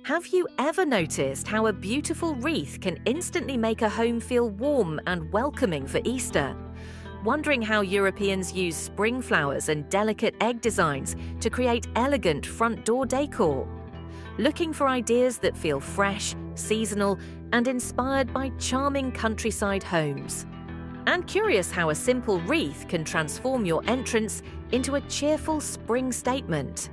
Have you ever noticed how a beautiful wreath can instantly make a home feel warm and welcoming for Easter? Wondering how Europeans use spring flowers and delicate egg designs to create elegant front door decor? Looking for ideas that feel fresh, seasonal, and inspired by charming countryside homes? And curious how a simple wreath can transform your entrance into a cheerful spring statement?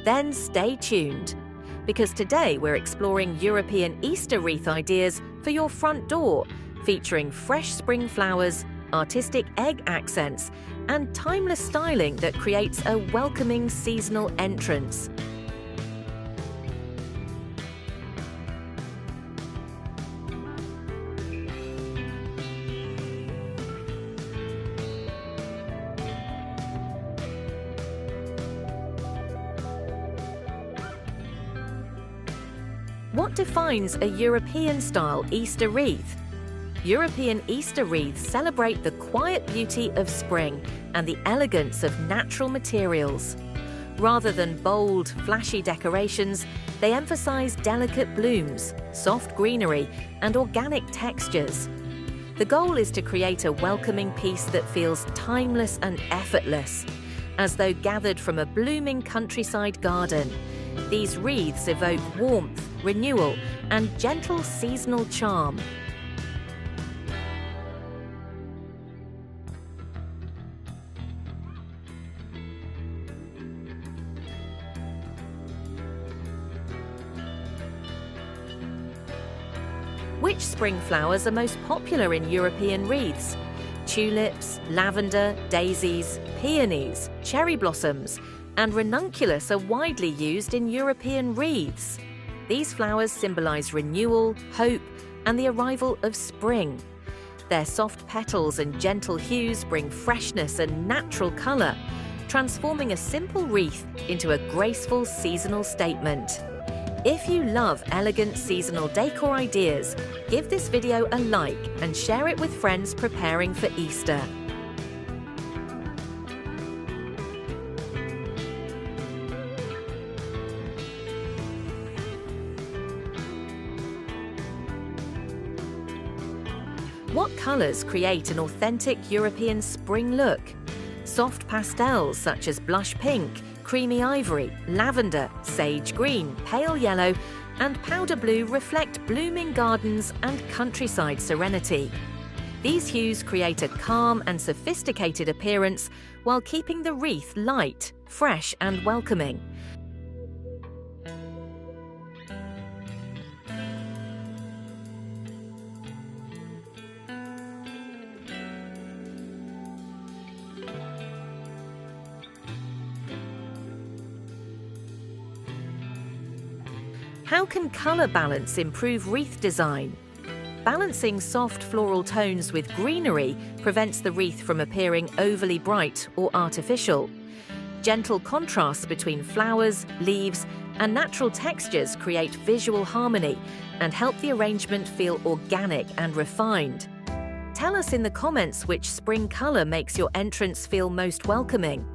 Then stay tuned, because today we're exploring European Easter wreath ideas for your front door, featuring fresh spring flowers, artistic egg accents, and timeless styling that creates a welcoming seasonal entrance. What defines a European-style Easter wreath? European Easter wreaths celebrate the quiet beauty of spring and the elegance of natural materials. Rather than bold, flashy decorations, they emphasize delicate blooms, soft greenery, and organic textures. The goal is to create a welcoming piece that feels timeless and effortless, as though gathered from a blooming countryside garden. These wreaths evoke warmth, renewal, and gentle seasonal charm. Which spring flowers are most popular in European wreaths? Tulips, lavender, daisies, peonies, cherry blossoms, and ranunculus are widely used in European wreaths. These flowers symbolize renewal, hope, and the arrival of spring. Their soft petals and gentle hues bring freshness and natural color, transforming a simple wreath into a graceful seasonal statement. If you love elegant seasonal decor ideas, give this video a like and share it with friends preparing for Easter. What colors create an authentic European spring look? Soft pastels such as blush pink, creamy ivory, lavender, sage green, pale yellow, and powder blue reflect blooming gardens and countryside serenity. These hues create a calm and sophisticated appearance while keeping the wreath light, fresh, and welcoming. How can color balance improve wreath design? Balancing soft floral tones with greenery prevents the wreath from appearing overly bright or artificial. Gentle contrasts between flowers, leaves, and natural textures create visual harmony and help the arrangement feel organic and refined. Tell us in the comments which spring color makes your entrance feel most welcoming.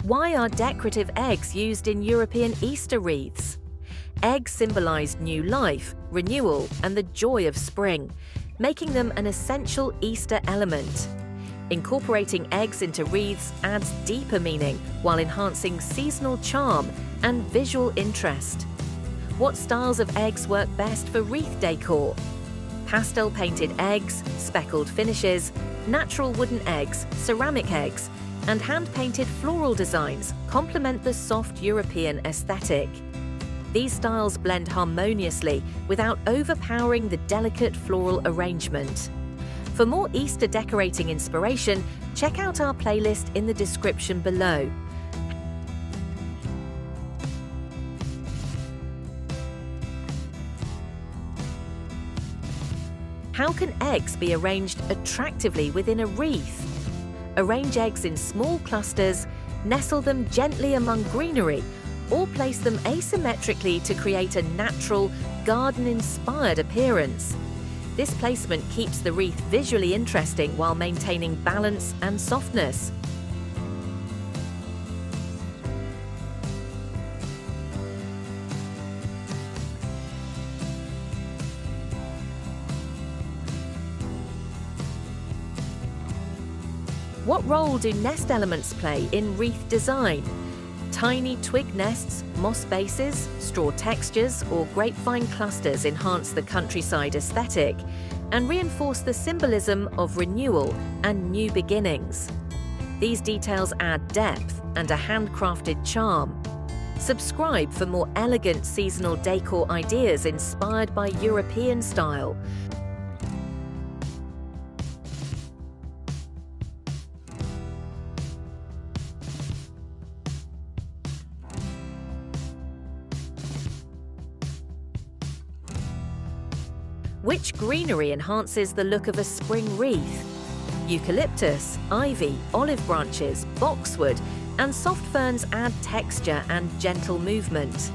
Why are decorative eggs used in European Easter wreaths? Eggs symbolize new life, renewal, and the joy of spring, making them an essential Easter element. Incorporating eggs into wreaths adds deeper meaning while enhancing seasonal charm and visual interest. What styles of eggs work best for wreath decor? Pastel painted eggs, speckled finishes, natural wooden eggs, ceramic eggs, and hand-painted floral designs complement the soft European aesthetic. These styles blend harmoniously without overpowering the delicate floral arrangement. For more Easter decorating inspiration, check out our playlist in the description below. How can eggs be arranged attractively within a wreath? Arrange eggs in small clusters, nestle them gently among greenery, or place them asymmetrically to create a natural, garden-inspired appearance. This placement keeps the wreath visually interesting while maintaining balance and softness. What role do nest elements play in wreath design? Tiny twig nests, moss bases, straw textures, or grapevine clusters enhance the countryside aesthetic and reinforce the symbolism of renewal and new beginnings. These details add depth and a handcrafted charm. Subscribe for more elegant seasonal decor ideas inspired by European style. Which greenery enhances the look of a spring wreath? Eucalyptus, ivy, olive branches, boxwood, and soft ferns add texture and gentle movement.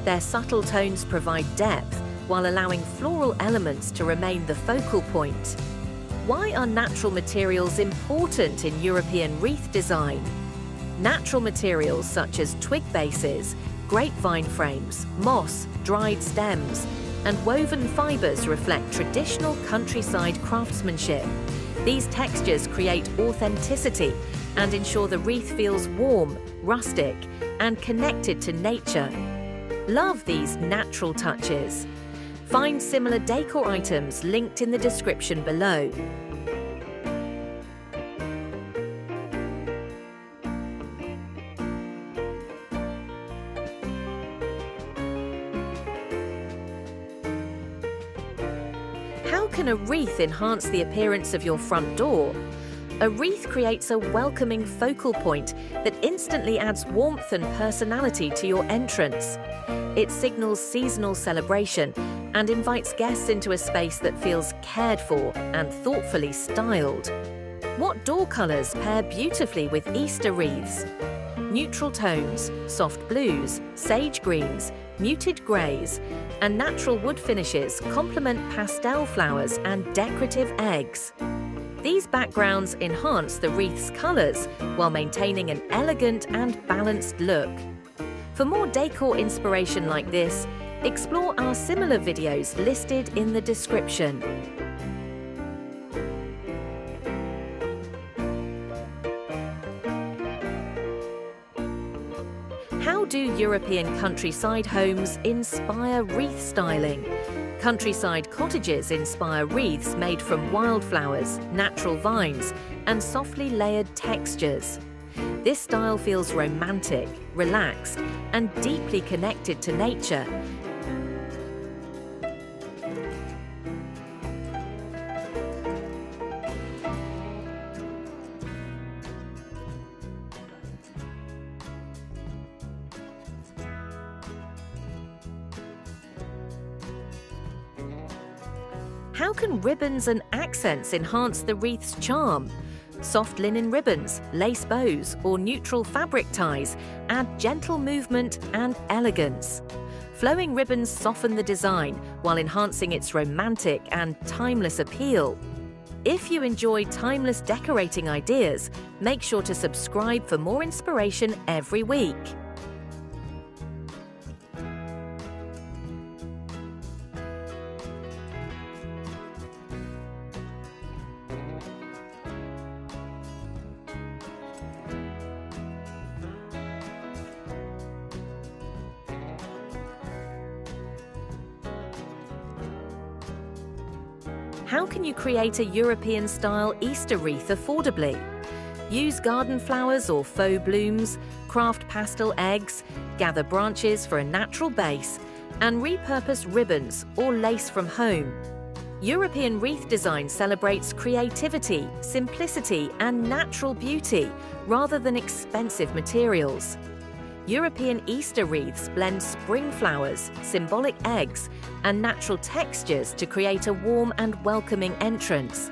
Their subtle tones provide depth while allowing floral elements to remain the focal point. Why are natural materials important in European wreath design? Natural materials such as twig bases, grapevine frames, moss, dried stems, and woven fibres reflect traditional countryside craftsmanship. These textures create authenticity and ensure the wreath feels warm, rustic, and connected to nature. Love these natural touches. Find similar decor items linked in the description below. How can a wreath enhance the appearance of your front door? A wreath creates a welcoming focal point that instantly adds warmth and personality to your entrance. It signals seasonal celebration and invites guests into a space that feels cared for and thoughtfully styled. What door colours pair beautifully with Easter wreaths? Neutral tones, soft blues, sage greens, muted greys, and natural wood finishes complement pastel flowers and decorative eggs. These backgrounds enhance the wreath's colours while maintaining an elegant and balanced look. For more decor inspiration like this, explore our similar videos listed in the description. How do European countryside homes inspire wreath styling? Countryside cottages inspire wreaths made from wildflowers, natural vines, and softly layered textures. This style feels romantic, relaxed, and deeply connected to nature. How can ribbons and accents enhance the wreath's charm? Soft linen ribbons, lace bows, or neutral fabric ties add gentle movement and elegance. Flowing ribbons soften the design while enhancing its romantic and timeless appeal. If you enjoy timeless decorating ideas, make sure to subscribe for more inspiration every week. How can you create a European-style Easter wreath affordably? Use garden flowers or faux blooms, craft pastel eggs, gather branches for a natural base, and repurpose ribbons or lace from home. European wreath design celebrates creativity, simplicity, and natural beauty rather than expensive materials. European Easter wreaths blend spring flowers, symbolic eggs, and natural textures to create a warm and welcoming entrance.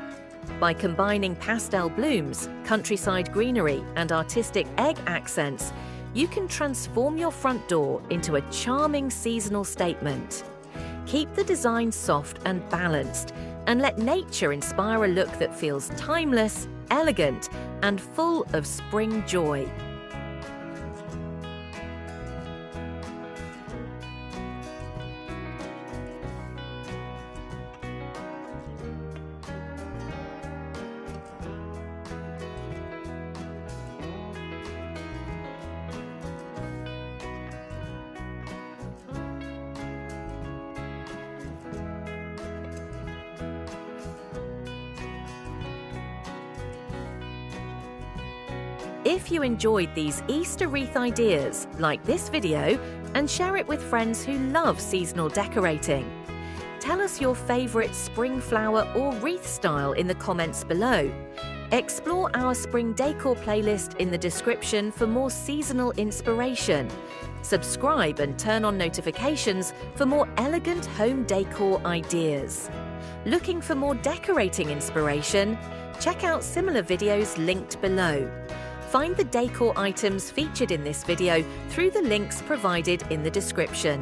By combining pastel blooms, countryside greenery, and artistic egg accents, you can transform your front door into a charming seasonal statement. Keep the design soft and balanced, and let nature inspire a look that feels timeless, elegant, and full of spring joy. If you enjoyed these Easter wreath ideas, like this video and share it with friends who love seasonal decorating. Tell us your favourite spring flower or wreath style in the comments below. Explore our spring decor playlist in the description for more seasonal inspiration. Subscribe and turn on notifications for more elegant home decor ideas. Looking for more decorating inspiration? Check out similar videos linked below. Find the decor items featured in this video through the links provided in the description.